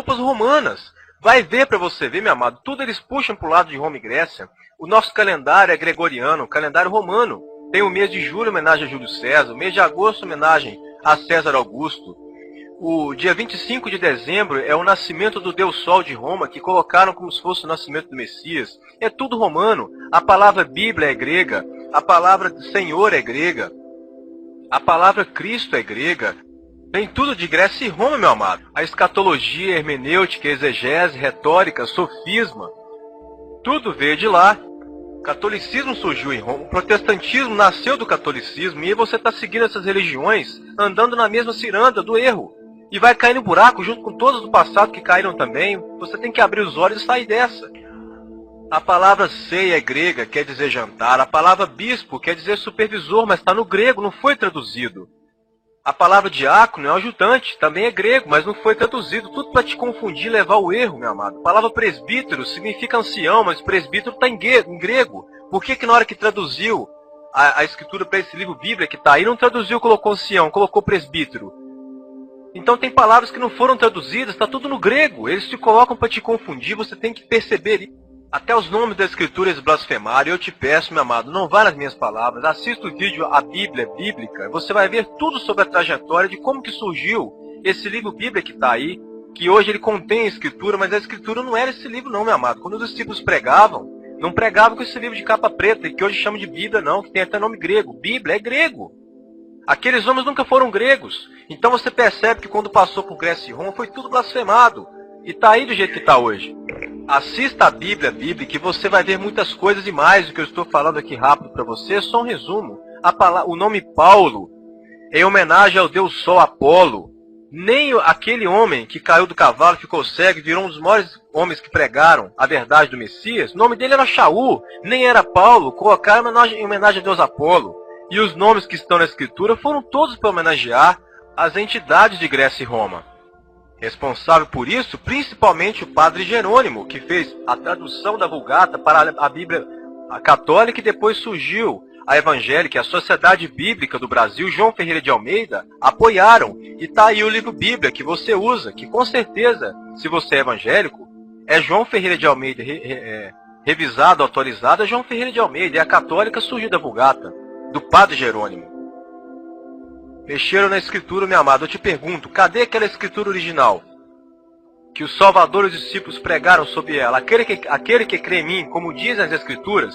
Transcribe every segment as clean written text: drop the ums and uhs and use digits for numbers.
roupas romanas. Vai ver para você ver, meu amado, tudo eles puxam para o lado de Roma e Grécia. O nosso calendário é gregoriano, calendário romano. Tem o mês de julho, homenagem a Júlio César. O mês de agosto, homenagem a César Augusto. O dia 25 de dezembro é o nascimento do Deus Sol de Roma, que colocaram como se fosse o nascimento do Messias. É tudo romano. A palavra Bíblia é grega. A palavra Senhor é grega. A palavra Cristo é grega. Vem tudo de Grécia e Roma, meu amado. A escatologia, hermenêutica, exegese, retórica, sofisma. Tudo veio de lá. O catolicismo surgiu em Roma. O protestantismo nasceu do catolicismo. E aí você está seguindo essas religiões, andando na mesma ciranda do erro. E vai cair no buraco junto com todos do passado que caíram também. Você tem que abrir os olhos e sair dessa. A palavra ceia é grega, quer dizer jantar. A palavra bispo quer dizer supervisor, mas está no grego, não foi traduzido. A palavra diácono é um ajudante, também é grego, mas não foi traduzido. Tudo para te confundir e levar ao erro, meu amado. A palavra presbítero significa ancião, mas presbítero está em grego. Por que na hora que traduziu a escritura para esse livro Bíblia que está aí, não traduziu, colocou ancião, colocou presbítero? Então tem palavras que não foram traduzidas, está tudo no grego. Eles te colocam para te confundir, você tem que perceber isso. Até os nomes da escritura eles blasfemaram. Eu te peço, meu amado, não vá nas minhas palavras. Assista o vídeo A Bíblia Bíblica. Você vai ver tudo sobre a trajetória de como que surgiu esse livro Bíblia que está aí. Que hoje ele contém a escritura, mas a escritura não era esse livro não, meu amado. Quando os discípulos pregavam, não pregavam com esse livro de capa preta, que hoje chama de Bíblia não, que tem até nome grego. Bíblia é grego. Aqueles homens nunca foram gregos. Então você percebe que quando passou por Grécia e Roma foi tudo blasfemado. E está aí do jeito que está hoje. Assista a Bíblia Bíblica e você vai ver muitas coisas e mais. O que eu estou falando aqui rápido para você é só um resumo. O nome Paulo é em homenagem ao Deus Sol Apolo. Nem aquele homem que caiu do cavalo, ficou cego e virou um dos maiores homens que pregaram a verdade do Messias, o nome dele era Shaul, nem era Paulo. Colocaram em homenagem a Deus Apolo. E os nomes que estão na Escritura foram todos para homenagear as entidades de Grécia e Roma. Responsável por isso, principalmente o padre Jerônimo, que fez a tradução da Vulgata para a Bíblia católica, e depois surgiu a evangélica, a Sociedade Bíblica do Brasil, João Ferreira de Almeida, apoiaram. E está aí o livro Bíblia que você usa, que com certeza, se você é evangélico, é João Ferreira de Almeida, revisado, autorizado, é João Ferreira de Almeida, e a católica surgiu da Vulgata, do padre Jerônimo. Mexeram na escritura, meu amado. Eu te pergunto, cadê aquela escritura original? Que o Salvador e os discípulos pregaram sobre ela. Aquele que crê em mim, como dizem as escrituras,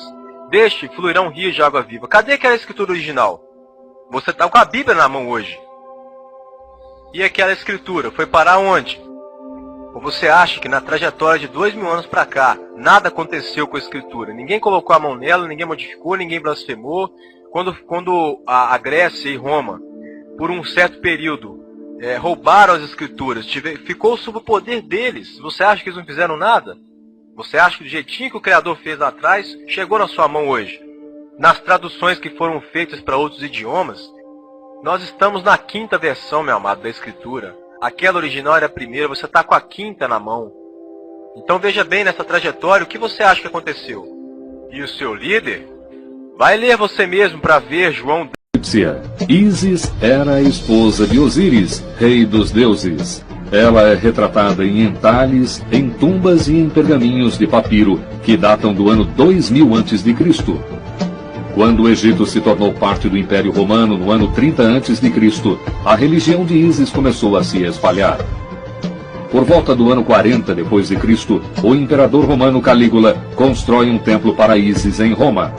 deste fluirão rios de água viva. Cadê aquela escritura original? Você está com a Bíblia na mão hoje. E aquela escritura foi parar onde? Ou você acha que na trajetória de 2000 anos para cá, nada aconteceu com a escritura? Ninguém colocou a mão nela, ninguém modificou, ninguém blasfemou. Quando a Grécia e Roma, por um certo período, roubaram as escrituras, ficou sob o poder deles. Você acha que eles não fizeram nada? Você acha que do jeitinho que o Criador fez lá atrás, chegou na sua mão hoje? Nas traduções que foram feitas para outros idiomas, nós estamos na 5ª versão, meu amado, da escritura. Aquela original era a primeira, você está com a 5ª na mão. Então veja bem nessa trajetória, o que você acha que aconteceu? E o seu líder? Vai ler você mesmo para ver João. Ísis era a esposa de Osíris, rei dos deuses. Ela é retratada em entalhes, em tumbas e em pergaminhos de papiro, que datam do ano 2000 a.C. Quando o Egito se tornou parte do Império Romano no ano 30 a.C., a religião de Ísis começou a se espalhar. Por volta do ano 40 d.C., o imperador romano Calígula constrói um templo para Ísis em Roma.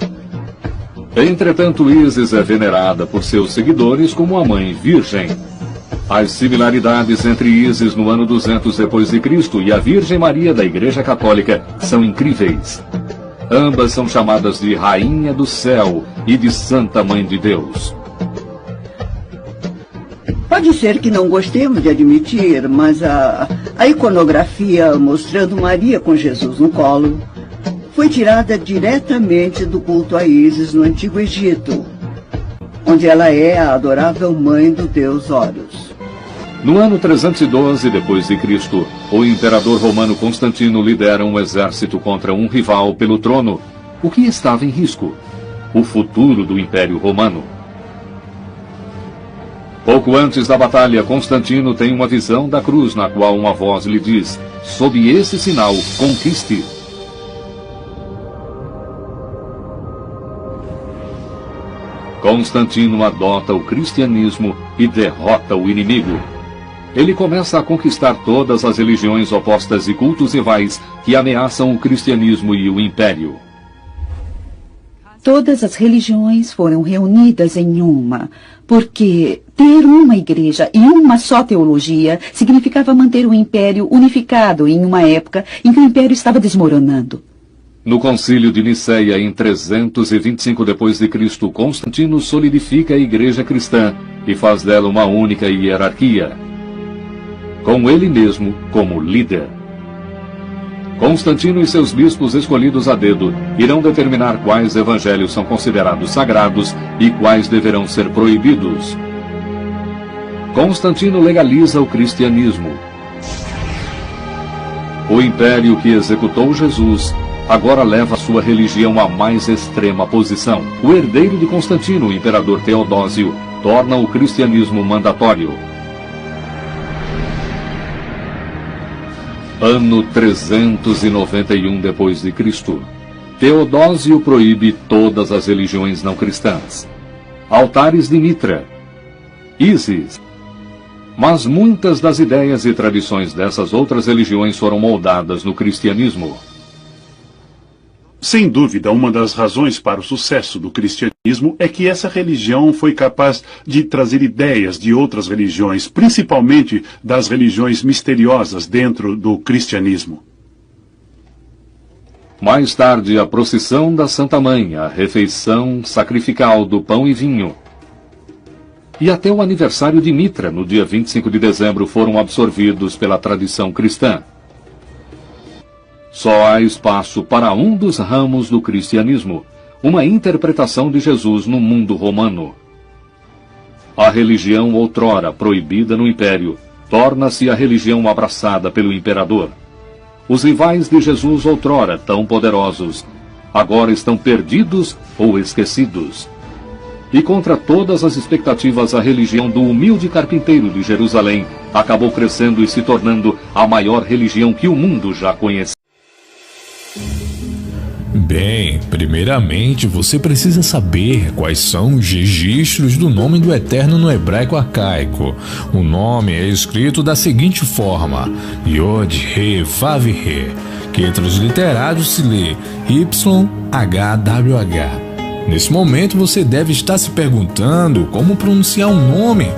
Entretanto, Ísis é venerada por seus seguidores como a Mãe Virgem. As similaridades entre Ísis no ano 200 d.C. e a Virgem Maria da Igreja Católica são incríveis. Ambas são chamadas de Rainha do Céu e de Santa Mãe de Deus. Pode ser que não gostemos de admitir, mas a iconografia mostrando Maria com Jesus no colo foi tirada diretamente do culto a Ísis no Antigo Egito, onde ela é a adorável mãe do deus Horus. No ano 312 d.C., o imperador romano Constantino lidera um exército contra um rival pelo trono. O que estava em risco? O futuro do Império Romano. Pouco antes da batalha, Constantino tem uma visão da cruz na qual uma voz lhe diz: sob esse sinal, conquiste. Constantino adota o cristianismo e derrota o inimigo. Ele começa a conquistar todas as religiões opostas e cultos rivais que ameaçam o cristianismo e o império. Todas as religiões foram reunidas em uma, porque ter uma igreja e uma só teologia significava manter o império unificado em uma época em que o império estava desmoronando. No concílio de Niceia, em 325 d.C., Constantino solidifica a igreja cristã e faz dela uma única hierarquia, com ele mesmo como líder. Constantino e seus bispos escolhidos a dedo irão determinar quais evangelhos são considerados sagrados e quais deverão ser proibidos. Constantino legaliza o cristianismo. O império que executou Jesus agora leva sua religião à mais extrema posição. O herdeiro de Constantino, o imperador Teodósio, torna o cristianismo mandatório. Ano 391 d.C. Teodósio proíbe todas as religiões não cristãs. Altares de Mitra, Ísis. Mas muitas das ideias e tradições dessas outras religiões foram moldadas no cristianismo. Sem dúvida, uma das razões para o sucesso do cristianismo é que essa religião foi capaz de trazer ideias de outras religiões, principalmente das religiões misteriosas dentro do cristianismo. Mais tarde, a procissão da Santa Mãe, a refeição sacrificial do pão e vinho, e até o aniversário de Mitra, no dia 25 de dezembro, foram absorvidos pela tradição cristã. Só há espaço para um dos ramos do cristianismo, uma interpretação de Jesus no mundo romano. A religião outrora proibida no império torna-se a religião abraçada pelo imperador. Os rivais de Jesus outrora tão poderosos agora estão perdidos ou esquecidos. E contra todas as expectativas, a religião do humilde carpinteiro de Jerusalém acabou crescendo e se tornando a maior religião que o mundo já conhece. Bem, primeiramente você precisa saber quais são os registros do nome do Eterno no hebraico arcaico. O nome é escrito da seguinte forma: Yod-He-Vav-He, que transliterado se lê YHWH. Nesse momento você deve estar se perguntando como pronunciar um nome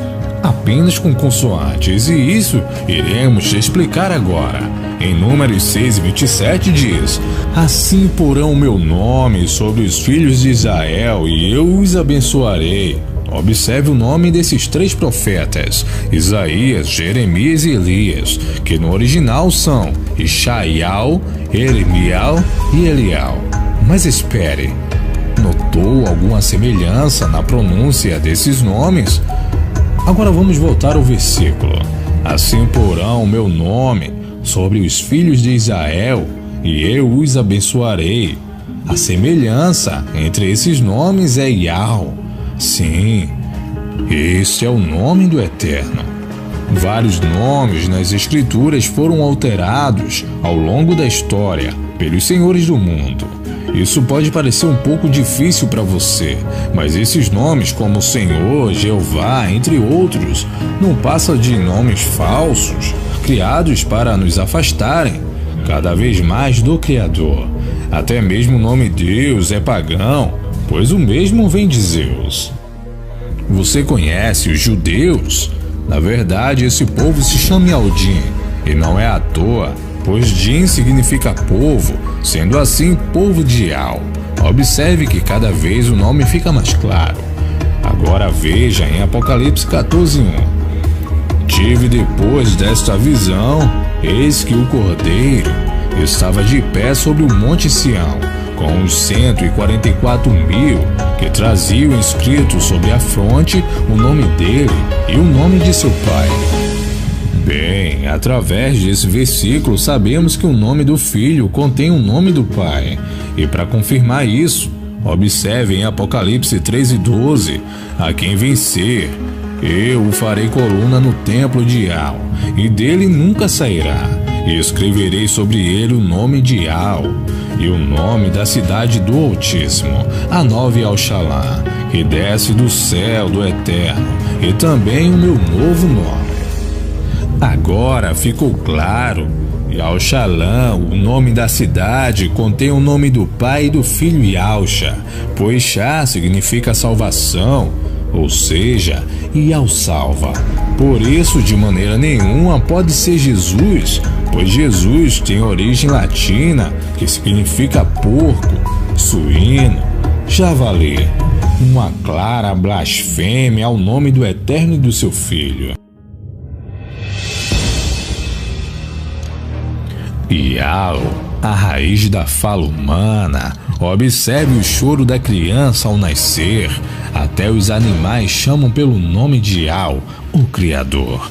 apenas com consoantes, e isso iremos te explicar agora. Em Números 6:27 diz: assim porão o meu nome sobre os filhos de Israel e eu os abençoarei. Observe o nome desses três profetas, Isaías, Jeremias e Elias, que no original são Ishaial, Eremial e Elial. Mas espere, notou alguma semelhança na pronúncia desses nomes? Agora vamos voltar ao versículo. Assim porão o meu nome sobre os filhos de Israel e eu os abençoarei. A semelhança entre esses nomes é Yahweh. Sim, este é o nome do Eterno. Vários nomes nas Escrituras foram alterados ao longo da história pelos senhores do mundo. Isso pode parecer um pouco difícil para você, mas esses nomes como Senhor, Jeová, entre outros, não passam de nomes falsos, criados para nos afastarem cada vez mais do Criador. Até mesmo o nome Deus é pagão, pois o mesmo vem de Zeus. Você conhece os judeus? Na verdade, esse povo se chama Yaldim, e não é à toa, pois Din significa povo, sendo assim povo de Yal. Observe que cada vez o nome fica mais claro. Agora veja em Apocalipse 14:1. Tive depois desta visão, eis que o Cordeiro estava de pé sobre o monte Sião, com os 144.000 que traziam escrito sobre a fronte o nome dele e o nome de seu pai. Bem, através desse versículo sabemos que o nome do filho contém o nome do pai. E para confirmar isso, observe em Apocalipse 13:12, a quem vencer, Eu o farei coluna no templo de Al, e dele nunca sairá. E escreverei sobre ele o nome de Al, e o nome da cidade do Altíssimo, a nova Yalxalá, que desce do céu do Eterno, e também o meu novo nome. Agora ficou claro. Yalxalã, o nome da cidade, contém o nome do pai e do filho Yalxa, pois Xá significa salvação, ou seja, Yal salva. Por isso, de maneira nenhuma pode ser Jesus, pois Jesus tem origem latina, que significa porco, suíno, javali. Uma clara blasfêmia ao nome do Eterno e do seu Filho. Yal, a raiz da fala humana. Observe o choro da criança ao nascer. Até os animais chamam pelo nome de Yal, o Criador.